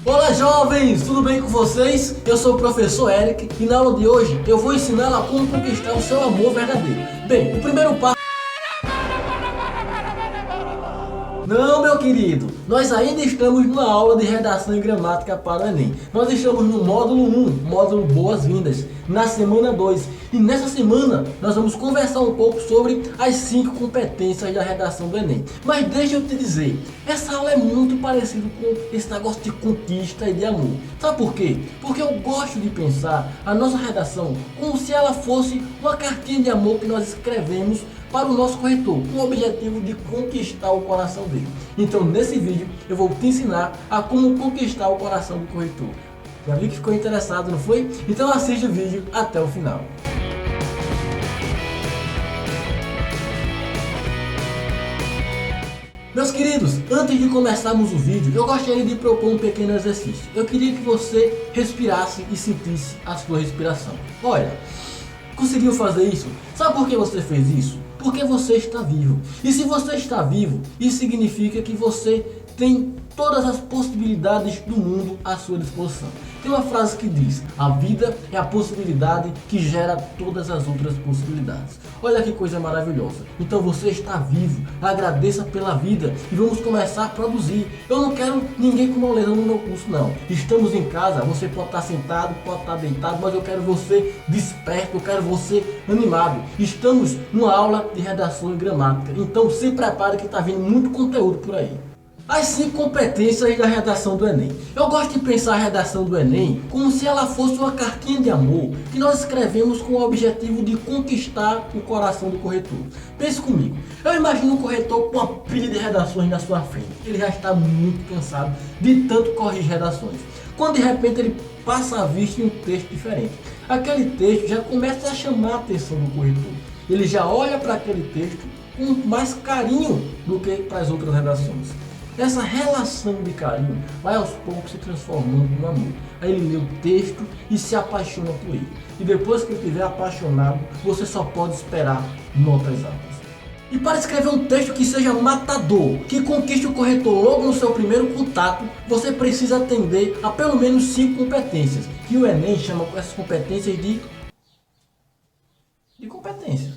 Olá jovens, tudo bem com vocês? Eu sou o professor Eric e na aula de hoje eu vou ensiná-la a como conquistar o seu amor verdadeiro. Bem, o primeiro passo... Não, meu querido, nós ainda estamos na aula de redação e gramática para o Enem. Nós estamos no módulo 1, módulo Boas-Vindas, na semana 2. E nessa semana nós vamos conversar um pouco sobre as 5 competências da redação do Enem. Mas deixa eu te dizer, essa aula é muito parecida com esse negócio de conquista e de amor. Sabe por quê? Porque eu gosto de pensar a nossa redação como se ela fosse uma cartinha de amor que nós escrevemos para o nosso corretor, com o objetivo de conquistar o coração dele. Então nesse vídeo eu vou te ensinar a como conquistar o coração do corretor. Já vi que ficou interessado, não foi? Então assiste o vídeo até o final. Meus queridos, antes de começarmos o vídeo, eu gostaria de propor um pequeno exercício. Eu queria que você respirasse e sentisse a sua respiração. Olha, conseguiu fazer isso? Sabe por que você fez isso? Porque você está vivo. E se você está vivo, isso significa que você tem todas as possibilidades do mundo à sua disposição. Tem uma frase que diz: a vida é a possibilidade que gera todas as outras possibilidades. Olha que coisa maravilhosa. Então você está vivo, agradeça pela vida e vamos começar a produzir. Eu não quero ninguém com moleza no meu curso não. Estamos em casa, você pode estar sentado, pode estar deitado, mas eu quero você desperto, eu quero você animado. Estamos numa aula de redação e gramática, então se prepare que está vindo muito conteúdo por aí. As 5 competências da redação do Enem. Eu gosto de pensar a redação do Enem como se ela fosse uma cartinha de amor que nós escrevemos com o objetivo de conquistar o coração do corretor. Pense comigo, eu imagino um corretor com uma pilha de redações na sua frente. Ele já está muito cansado de tanto corrigir redações. Quando de repente ele passa a vista em um texto diferente. Aquele texto já começa a chamar a atenção do corretor. Ele já olha para aquele texto com mais carinho do que para as outras redações. Essa relação de carinho vai aos poucos se transformando no amor. Aí ele lê o texto e se apaixona por ele. E depois que ele estiver apaixonado, você só pode esperar notas altas. E para escrever um texto que seja matador, que conquiste o corretor logo no seu primeiro contato, você precisa atender a pelo menos 5 competências, que o Enem chama essas competências de competência.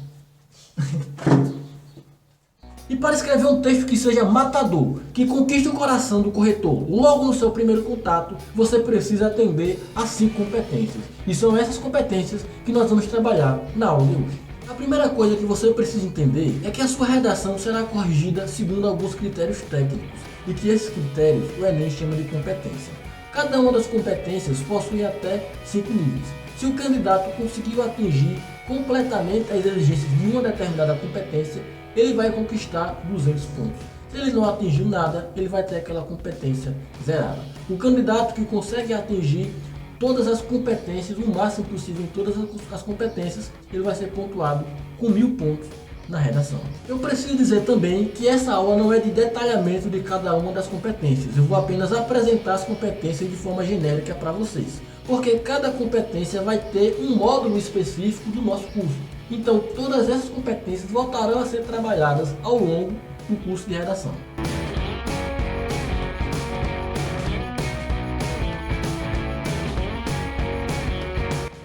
E para escrever um texto que seja matador, que conquiste o coração do corretor logo no seu primeiro contato, você precisa atender a 5 competências. E são essas competências que nós vamos trabalhar na aula de hoje. A primeira coisa que você precisa entender é que a sua redação será corrigida segundo alguns critérios técnicos, e que esses critérios o Enem chama de competência. Cada uma das competências possui até 5 níveis. Se o candidato conseguiu atingir completamente as exigências de uma determinada competência, ele vai conquistar 200 pontos. Se ele não atingiu nada, ele vai ter aquela competência zerada. O candidato que consegue atingir todas as competências, o máximo possível em todas as competências, ele vai ser pontuado com 1000 pontos na redação. Eu preciso dizer também que essa aula não é de detalhamento de cada uma das competências. Eu vou apenas apresentar as competências de forma genérica para vocês, porque cada competência vai ter um módulo específico do nosso curso. Então todas essas competências voltarão a ser trabalhadas ao longo do curso de redação.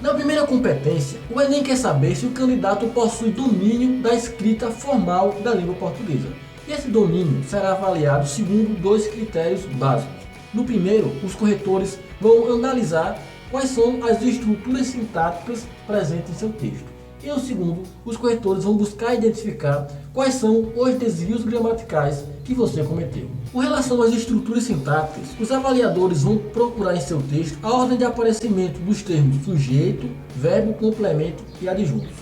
Na primeira competência, o Enem quer saber se o candidato possui domínio da escrita formal da língua portuguesa. E esse domínio será avaliado segundo 2 critérios básicos. No primeiro, os corretores vão analisar quais são as estruturas sintáticas presentes em seu texto. E no segundo, os corretores vão buscar identificar quais são os desvios gramaticais que você cometeu. Com relação às estruturas sintáticas, os avaliadores vão procurar em seu texto a ordem de aparecimento dos termos sujeito, verbo, complemento e adjuntos.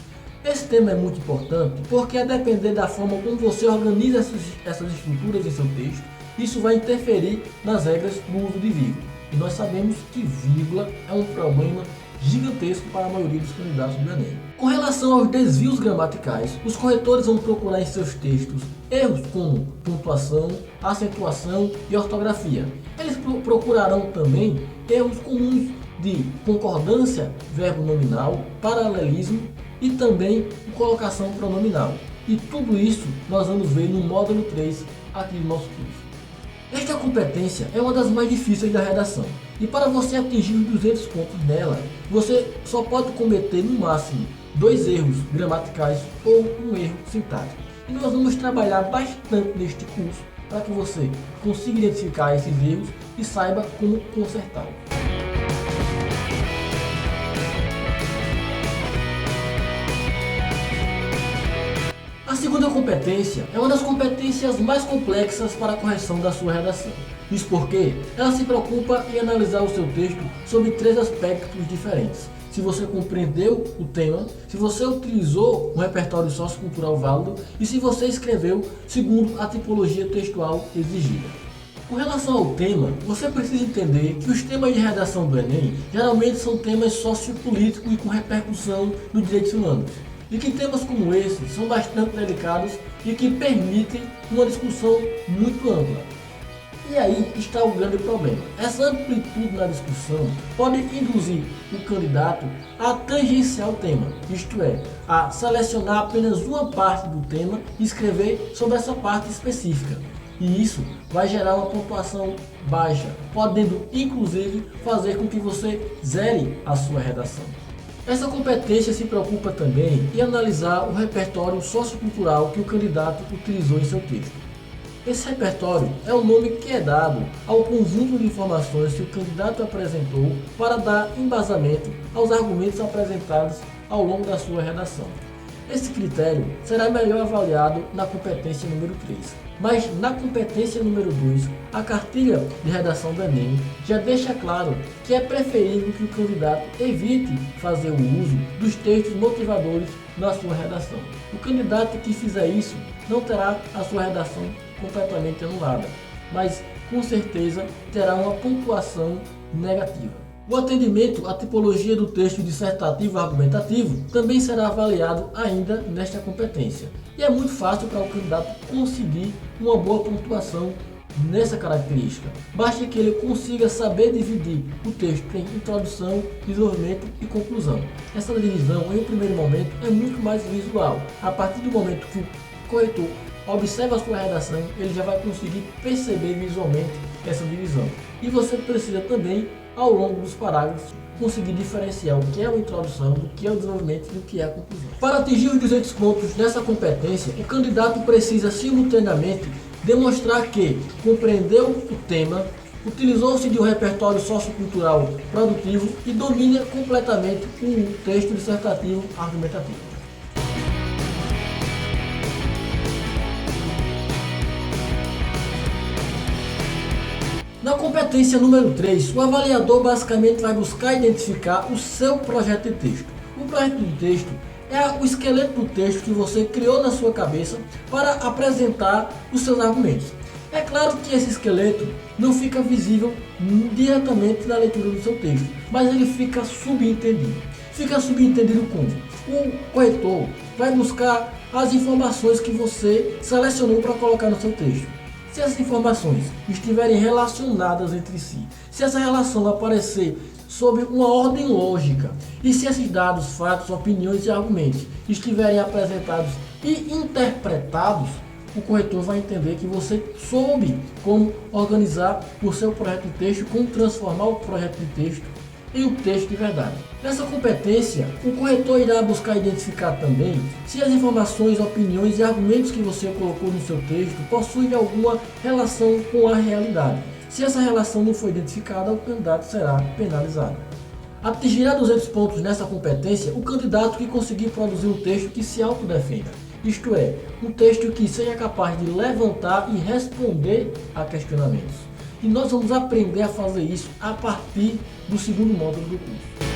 Esse tema é muito importante porque, a depender da forma como você organiza essas estruturas em seu texto, isso vai interferir nas regras do uso de vírgula. E nós sabemos que vírgula é um problema gigantesco para a maioria dos candidatos do Enem. Com relação aos desvios gramaticais, os corretores vão procurar em seus textos erros como pontuação, acentuação e ortografia. Eles procurarão também erros comuns de concordância, verbo nominal, paralelismo e também colocação pronominal. E tudo isso nós vamos ver no módulo 3 aqui do nosso curso. Esta competência é uma das mais difíceis da redação, e para você atingir os 200 pontos nela, você só pode cometer no máximo 2 erros gramaticais ou um erro sintático. E nós vamos trabalhar bastante neste curso para que você consiga identificar esses erros e saiba como consertá-los. A segunda competência é uma das competências mais complexas para a correção da sua redação. Isso porque ela se preocupa em analisar o seu texto sobre 3 aspectos diferentes. Se você compreendeu o tema, se você utilizou um repertório sociocultural válido e se você escreveu segundo a tipologia textual exigida. Com relação ao tema, você precisa entender que os temas de redação do Enem geralmente são temas sociopolíticos e com repercussão nos direitos humanos. E que temas como esses são bastante delicados e que permitem uma discussão muito ampla. E aí está o grande problema. Essa amplitude na discussão pode induzir o candidato a tangenciar o tema, isto é, a selecionar apenas uma parte do tema e escrever sobre essa parte específica. E isso vai gerar uma pontuação baixa, podendo inclusive fazer com que você zere a sua redação. Essa competência se preocupa também em analisar o repertório sociocultural que o candidato utilizou em seu texto. Esse repertório é o nome que é dado ao conjunto de informações que o candidato apresentou para dar embasamento aos argumentos apresentados ao longo da sua redação. Esse critério será melhor avaliado na competência número 3. Mas na competência número 2, a cartilha de redação do Enem já deixa claro que é preferível que o candidato evite fazer o uso dos textos motivadores na sua redação. O candidato que fizer isso não terá a sua redação completamente anulada, mas com certeza terá uma pontuação negativa. O atendimento à tipologia do texto dissertativo argumentativo também será avaliado ainda nesta competência. E é muito fácil para o candidato conseguir uma boa pontuação nessa característica. Basta que ele consiga saber dividir o texto em introdução, desenvolvimento e conclusão. Essa divisão, em um primeiro momento, é muito mais visual. A partir do momento que o corretor observa a sua redação, ele já vai conseguir perceber visualmente essa divisão. E você precisa também, ao longo dos parágrafos, conseguir diferenciar o que é a introdução, do que é o desenvolvimento e do que é a conclusão. Para atingir os 200 pontos nessa competência, o candidato precisa simultaneamente demonstrar que compreendeu o tema, utilizou-se de um repertório sociocultural produtivo e domina completamente o texto dissertativo argumentativo. Na competência número 3, o avaliador basicamente vai buscar identificar o seu projeto de texto. O projeto de texto é o esqueleto do texto que você criou na sua cabeça para apresentar os seus argumentos. É claro que esse esqueleto não fica visível diretamente na leitura do seu texto, mas ele fica subentendido. Fica subentendido como? O corretor vai buscar as informações que você selecionou para colocar no seu texto. Se essas informações estiverem relacionadas entre si, se essa relação aparecer sob uma ordem lógica e se esses dados, fatos, opiniões e argumentos estiverem apresentados e interpretados, o corretor vai entender que você soube como organizar o seu projeto de texto, como transformar o projeto de texto em um texto de verdade. Nessa competência, o corretor irá buscar identificar também se as informações, opiniões e argumentos que você colocou no seu texto possuem alguma relação com a realidade. Se essa relação não for identificada, o candidato será penalizado. Atingirá 200 pontos nessa competência o candidato que conseguir produzir um texto que se autodefenda. Isto é, um texto que seja capaz de levantar e responder a questionamentos. E nós vamos aprender a fazer isso a partir do segundo módulo do curso.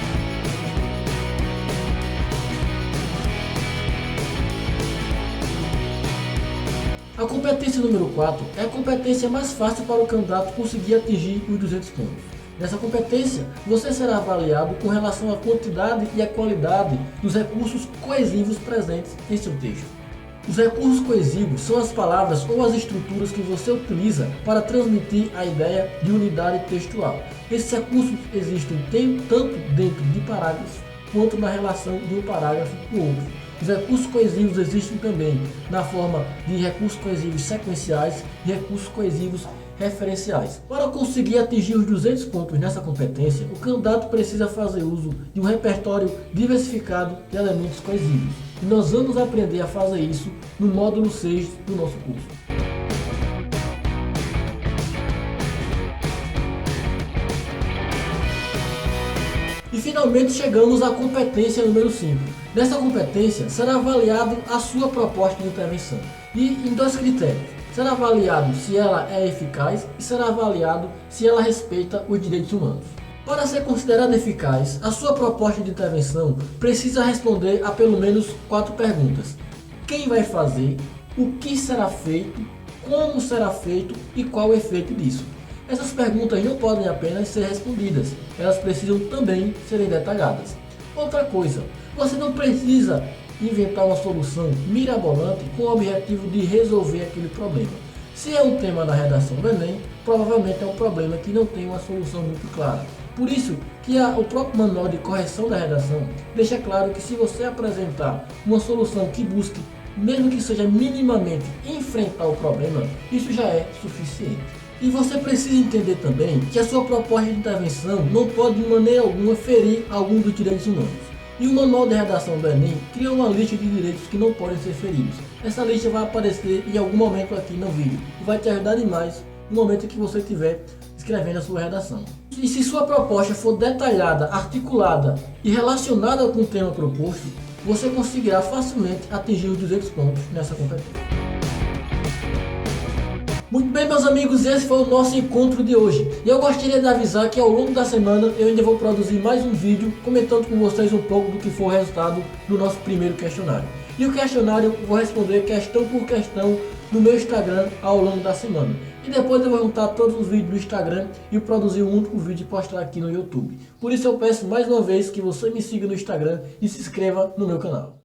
A competência número 4 é a competência mais fácil para o candidato conseguir atingir os 200 pontos. Nessa competência, você será avaliado com relação à quantidade e à qualidade dos recursos coesivos presentes em seu texto. Os recursos coesivos são as palavras ou as estruturas que você utiliza para transmitir a ideia de unidade textual. Esses recursos existem tanto dentro de parágrafos quanto na relação de um parágrafo com o outro. Os recursos coesivos existem também na forma de recursos coesivos sequenciais e recursos coesivos referenciais. Para conseguir atingir os 200 pontos nessa competência, o candidato precisa fazer uso de um repertório diversificado de elementos coesivos. E nós vamos aprender a fazer isso no módulo 6 do nosso curso. E finalmente chegamos à competência número 5. Nessa competência será avaliado a sua proposta de intervenção e em 2 critérios. Será avaliado se ela é eficaz e será avaliado se ela respeita os direitos humanos. Para ser considerada eficaz, a sua proposta de intervenção precisa responder a pelo menos 4 perguntas. Quem vai fazer? O que será feito? Como será feito? E qual o efeito disso? Essas perguntas não podem apenas ser respondidas, elas precisam também serem detalhadas. Outra coisa, você não precisa inventar uma solução mirabolante com o objetivo de resolver aquele problema. Se é um tema da redação do Enem, provavelmente é um problema que não tem uma solução muito clara. Por isso que o próprio manual de correção da redação deixa claro que se você apresentar uma solução que busque, mesmo que seja minimamente, enfrentar o problema, isso já é suficiente. E você precisa entender também que a sua proposta de intervenção não pode de maneira alguma ferir algum dos direitos humanos. E o manual de redação do Enem cria uma lista de direitos que não podem ser feridos. Essa lista vai aparecer em algum momento aqui no vídeo e vai te ajudar demais no momento que você estiver escrevendo a sua redação. E se sua proposta for detalhada, articulada e relacionada com o tema proposto, você conseguirá facilmente atingir os 200 pontos nessa competência. Muito bem, meus amigos, esse foi o nosso encontro de hoje. E eu gostaria de avisar que ao longo da semana eu ainda vou produzir mais um vídeo comentando com vocês um pouco do que foi o resultado do nosso primeiro questionário. E o questionário eu vou responder questão por questão no meu Instagram ao longo da semana. E depois eu vou juntar todos os vídeos do Instagram e produzir um único vídeo e postar aqui no YouTube. Por isso eu peço mais uma vez que você me siga no Instagram e se inscreva no meu canal.